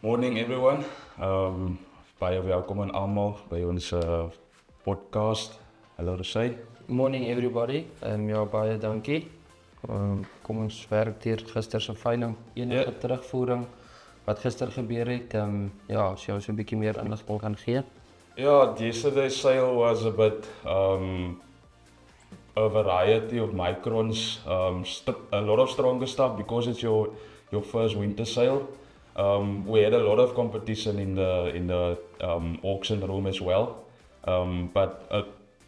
Morning everyone. Baie welkom aan almal by ons podcast. Hallo Rashay. Morning everybody. Ja, baie dankie. Kom ons werk deur gister se veiling. Enige terugvoering wat gister gebeur het. Ja, as jy ons 'n bietjie meer inligting kan gee. Yeah, yesterday's sale was a bit a variety of microns, a lot of stronger stuff because it's your first winter sale. We had a lot of competition in the auction room as well, but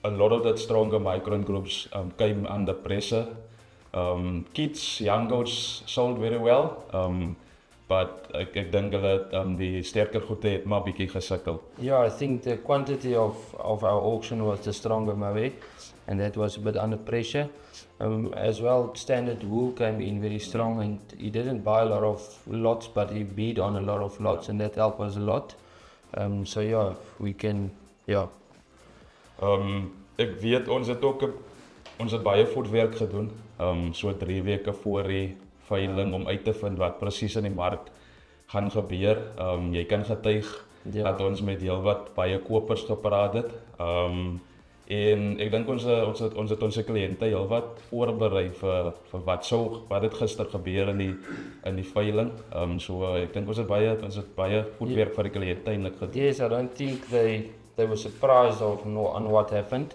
a lot of that stronger micron groups came under pressure. Kids, young goats sold very well, but ek dink hulle die sterker goede het maar bietjie gesukkel. Yeah, I think the quantity of our auction was the stronger Mawe, and that was a bit under pressure. As well, standard wool came in very strong, and he didn't buy a lot of lots, but he bid on a lot of lots, and that helped us a lot. So yeah, we can, yeah. Ek weet ons het baie voetwerk gedoen, so 3 weke voor die veiling om uit te vind wat presies in die mark gaan gebeur. Jy kan getuig dat ons met heelwat baie kopers gepraat het. En ek dink ons het ons kliënte heelwat voorberei vir wat het gister gebeur in die veiling. So ek dink ons het baie voetwerk vir die kliënte eintlik gedoen. Yes, I don't think they were surprised on what happened.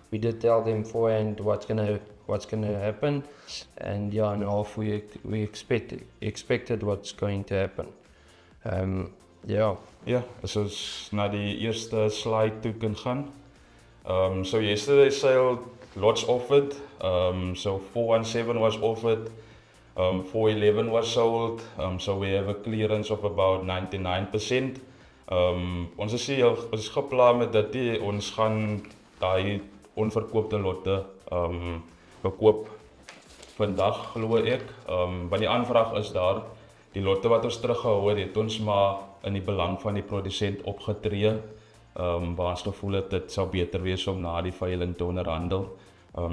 We did tell them beforehand what's gonna happen, and yeah, and half we expected what's going to happen. Yeah. Ja, as ons na die eerste slide toe kan gaan. So yesterday sale, lots offered. So 417 was offered. 411 was sold. So we have a clearance of about 99%. Ons is gepla met dit ons gaan daai onverkoopte lotte verkoop vandag glo ek. Want die aanvraag is daar. Die lotte wat ons teruggehou het ons maar in die belang van die produsent opgetree. Waar ons gevoel het dit sou beter wees om na die veiling te onderhandel. Ja,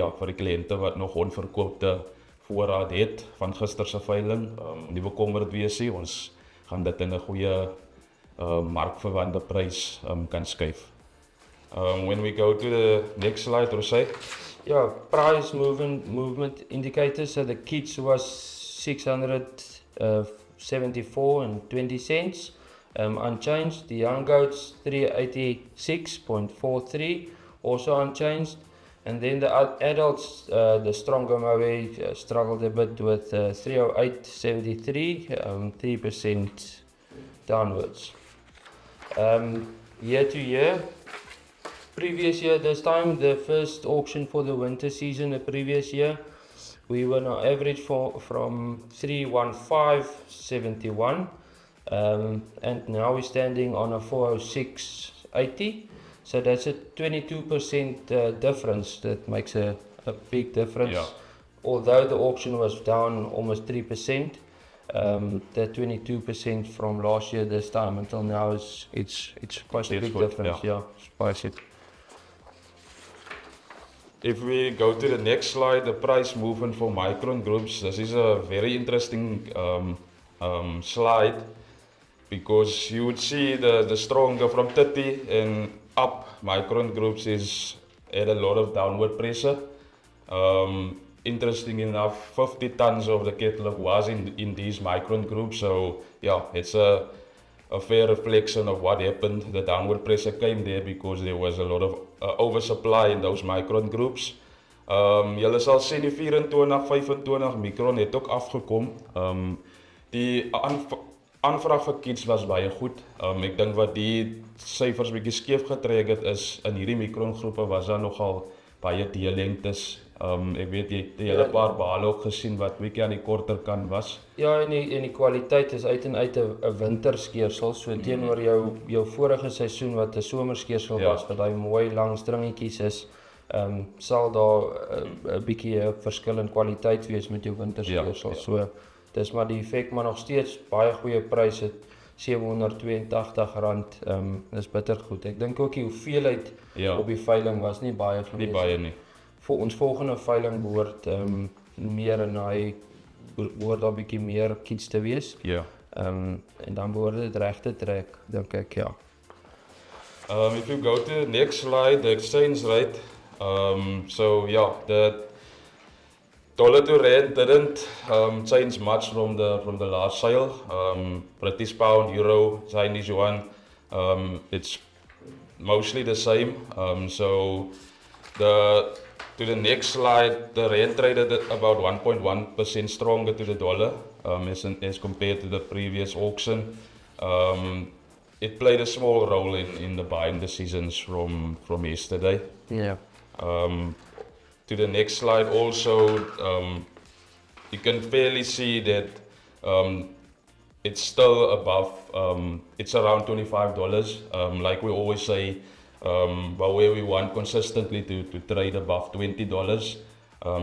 vir die kliënte wat nog onverkoopte voorraad het van gister se veiling, nie bekommerd wees nie, ons gaan dit in 'n goeie markverwante prys kan skuif. When we go to the next slide, Rosay. Yeah, price movement indicators. So the kids was 674 and 20 cents. Unchanged. The young goats 386.43, also unchanged. And then the adults, the stronger Mawe struggled a bit with 308.73, 3% downwards. Year to year, previous year this time, the first auction for the winter season the previous year, we were on average from 315.71. And now we're standing on a 406.80, so that's a 22% difference. That makes a big difference. Yeah. Although the auction was down almost 3%, that 22% from last year this time until now it's quite a big difference. Yeah, it's quite it. If we go to the next slide, the price movement for micron groups, this is a very interesting slide. Because you would see the stronger from 30 and up micron groups is at a lot of downward pressure. Interesting enough, 50 tons of the cattle was in these micron groups. So yeah, it's a fair reflection of what happened. The downward pressure came there because there was a lot of oversupply in those micron groups. Julle sal sien die 24, 25 micron het ook afgekom. Die aanvraag vir kids was baie goed. Ek dink wat die syfers bietjie skeef getrek het is in hierdie mikrongroepe was daar nogal baie deellengtes. Ek weet jy het 'n hele paar bale ook gesien wat bietjie aan die korter kant was. Ja, en die kwaliteit is uit en uit 'n winterskeersel, so teenoor jou vorige seisoen wat 'n somerskeersel was, wat daai mooi lang stringetjies is, sal daar 'n bietjie 'n verskil in kwaliteit wees met jou winterskeersel. So dis maar die effek, maar nog steeds baie goeie pryse, R782. Dis bitter goed. Ek dink ook die hoeveelheid op die veiling was nie baie gewees. Nie baie nie. Vir ons volgende veiling behoort meer en hy behoort daar bietjie meer kids te wees. Ja. En dan behoort dit reg te trek, dink ek, ja. If you go to the next slide, the exchange rate. So yeah, the dollar to rand didn't change much from the last sale. British pound, euro, Chinese yuan, it's mostly the same. So to the next slide, the rand traded at about 1.1% stronger to the dollar as compared to the previous auction. It played a small role in the buying decisions from yesterday. Ja. To the next slide also, you can fairly see that it's still above, it's around $25. Like we always say, but where we want consistently to trade above $20.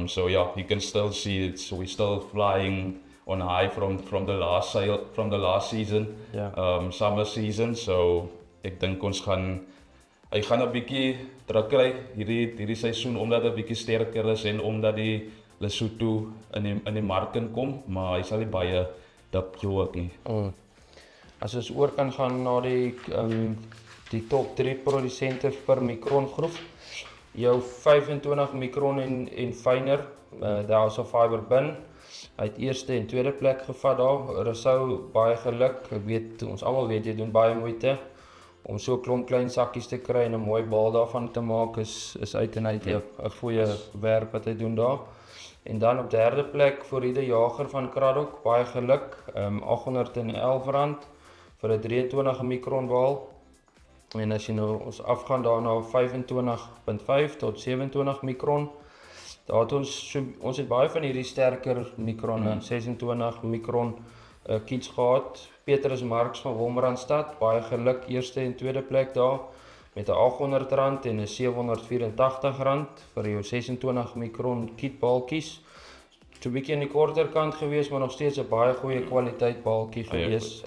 So yeah, you can still see we're still flying on high from the last sale, from the last season, Ja. summer season. So ek dink hy gaan 'n bietjie druk kry hierdie seisoen omdat dit bietjie sterker is en omdat die Lesotho in die mark kom, maar hy sal nie baie dip ook nie. As ons oor kan gaan na die top 3 produsente per mikrongroep. Jou 25 mikron en fyner, daar is 'n fiber bin. Hy het eerste en tweede plek gevat daar. Rousseau baie geluk. Ek weet ons almal weet jy doen baie moeite om so 'n klomp klein sakkies te kry en 'n mooi bal daarvan te maak is uit en uit 'n goeie werk wat hy doen daar. En dan op derde plek Floride Jager van Kraddock, baie geluk. R811 vir 'n 23 mikron bal. En as jy nou ons afgaan daarna 25.5 tot 27 mikron. Daar het ons het baie van hierdie sterker mikronne, 26 mikron kits gehad. Petrus Marx van Wolmaranstad, baie geluk, eerste en tweede plek daar met 'n R800 en 'n R784 vir jou 26 mikron kitbalkies. So 'n bietjie aan die korter kant gewees, maar nog steeds 'n baie goeie kwaliteit balkie gewees.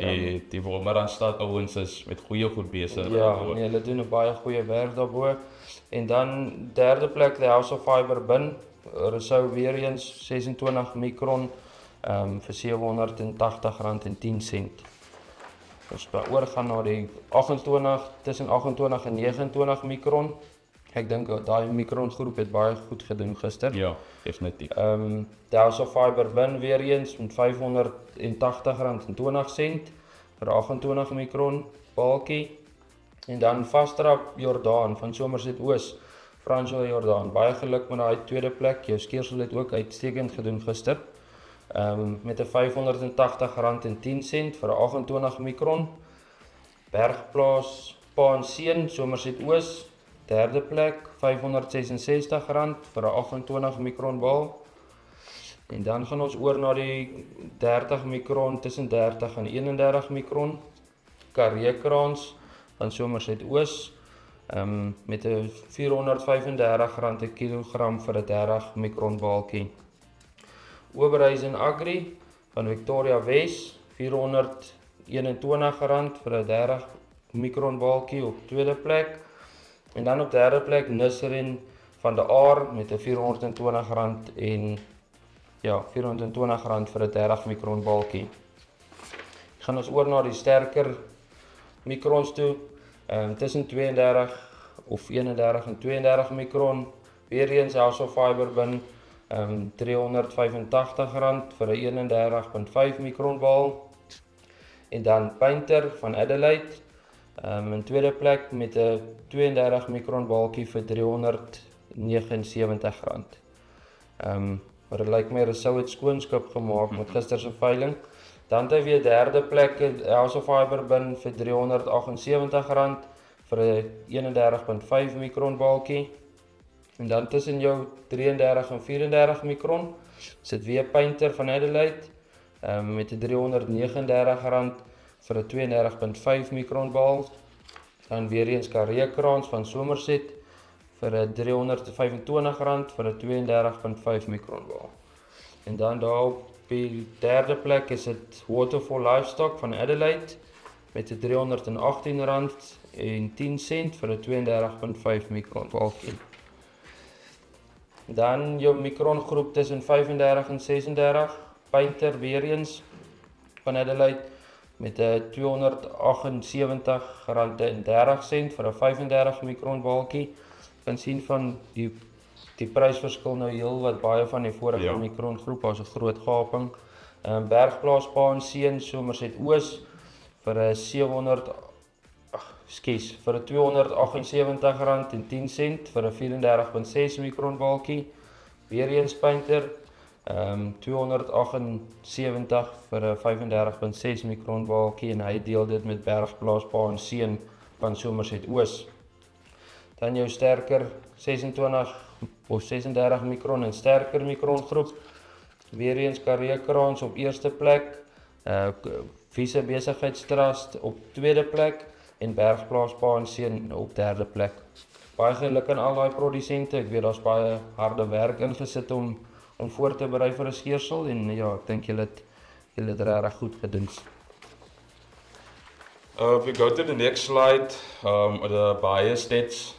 Die Wolmaranstad ouens is met goeie goed besig. Ja, nee, hulle doen 'n baie goeie werk daarbo. En dan derde plek die House of Fiber bin. Rousseau weer eens 26 mikron vir R780.10. Ons oorgaan na die 28 tussen 28 en 29 mikron. Ek dink daai mikrongroep het baie goed gedoen gister. Ja, definitief. Die House of Fiber bin weer eens met R580.20 vir 28 mikron balkie. En dan Vastrap Jordaan van Somerset Oos, François Jordaan, baie geluk met daai tweede plek. Jou skeersel het ook uitstekend gedoen gister. Met 'n R580.10 vir 28 mikron. Bergplaas Paanseun, Somerset Oos, derde plek, R566 vir 'n 28 mikron bal. En dan gaan ons oor na die 30 mikron, tussen 30 en 31 mikron. Karreekraans van Somerset Oos, met 'n R435 'n kilogram vir 'n 30 mikron balkie. Oberhuizen Agri van Victoria Wes, R421 vir 'n 30 mikron balkie op tweede plek. En dan op derde plek Nisrin van de Aar met 'n R420 en R420 vir 'n 30 mikron balkie. Gaan ons oor na die sterker mikrons toe, tussen 32 of 31 en 32 mikron. Weer eens House of Fiber bin, R385 vir 'n 31.5 mikron bal. En dan Painter van Adelaide, in tweede plek met 'n 32 mikron balkie vir R379. Maar dit lyk my Rousseau het skoonskip gemaak met gister se veiling. Dan het hy weer derde plek House of Fiber bin vir R378 vir 'n 31.5 mikron balkie. En dan tussen jou 33 en 34 mikron sit weer Painter van Adelaide met 'n R339 vir 'n 32.5 mikron bal. Dan weer eens Karreekraans van Somerset vir 'n R325 vir 'n 32.5 mikron bal. En dan daar op die derde plek is dit Waterfall Livestock van Adelaide met 'n R318.10 vir 'n 32.5 mikron balkie. Dan jou mikrongroep tussen 35 en 36, Painter weer eens van Adelaide met 'n R278.30 vir 'n 35 mikron balkie. Jy kan sien van die prysverskil nou heel wat baie van die vorige Ja. mikron groep, daar's 'n groot gaping. Bergplaas Pa en Seun Somerset Oos vir 'n vir 'n R278.10 vir 'n 34.6 mikron balkie. Weer eens Painter, R278 vir 'n 35.6 mikron balkie en hy deel dit met Bergplaas Pa en Seun van Somerset Oos. Dan jou sterker 26 of 36 mikron en sterker mikron groep. Weer eens Karee Kraans op eerste plek, Wiese Besigheidstrust op tweede plek en Bergplaas Pa en Seun op derde plek. Baie geluk aan al daai produsente. Ek weet daar's baie harde werk ingesit om voor te berei vir 'n skeersel en ja, ek dink julle het regtig goed gedoen. If we go to the next slide, the buyer stats.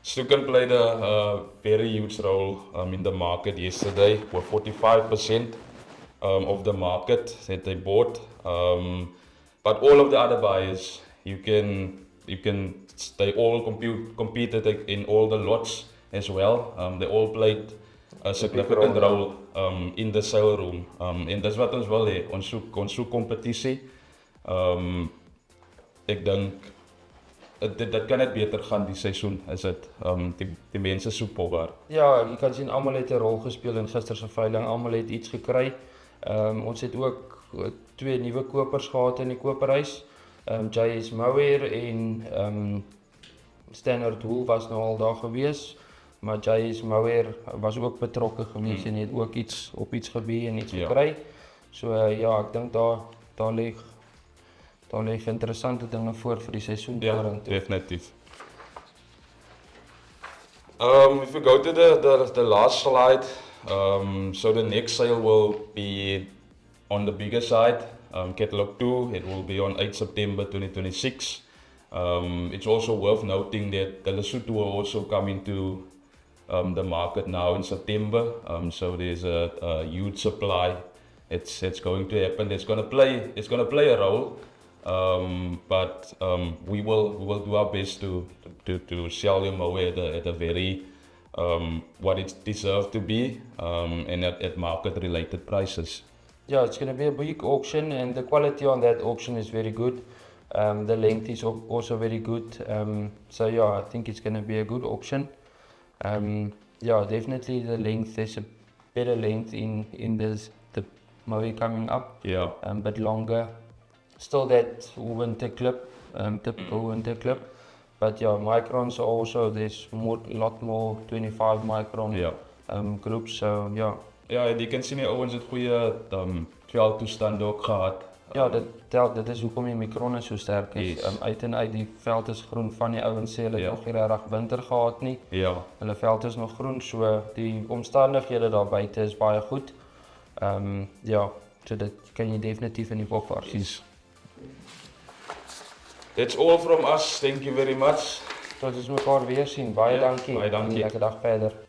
Stuken played a very huge role in the market yesterday, with 45% of the market that they bought. But all of the other buyers, they all competed in all the lots as well. They all played a significant role in the sale room. En dis wat ons wil hê, ons soek kompetisie. Ek dink dit kan net beter gaan die seisoen, is dit. Die mense soek Poggaard. Ja, jy kan sien almal het 'n rol gespeel in gister se veiling. Almal het iets gekry. Ons het ook 2 nuwe kopers gehad in die koperhuis. J.S. Mouwer en Stannard Wool was nou al daar gewees, maar J.S. Mouwer was ook betrokke gewees en het ook iets gebeur en iets gekry. So ja, ek dink daar lê interessante dinge voor vir die seisoen. Ja, definitief. If we go to the last slide, so the next sale will be on the bigger side, Catalog 2, it will be on 8 September 2026. It's also worth noting that the Lesotho will also come into the market now in September, so there's a huge supply. It's going to happen. It's going to play a role. But we will do our best to sell them away at a very what it deserves to be, and at market related prices. Yeah, it's going to be a big auction and the quality on that auction is very good. The length is also very good. So yeah, I think it's going to be a good auction. Yeah, definitely the length, there's a better length in the Maui coming up. Yeah. But longer. Still that winter clip, typical winter clip. But yeah, microns are also, there's a lot more 25 micron groups, so yeah. Ja, jy kan sien die ouens het goeie veldtoestande ook gehad. Ja, dit is hoekom die mikronne so sterk is. Yes. Uit en uit die veld is groen, van die ouens sê hulle het nog nie regtig winter gehad nie. Ja. Hulle veld is nog groen, so die omstandighede daar buite is baie goed. Ja, so dit kan jy definitief in die bok vaar. That's all from us. Thank you very much. Tot ons mekaar weer sien. Baie dankie. Baie dankie. Lekker dag verder.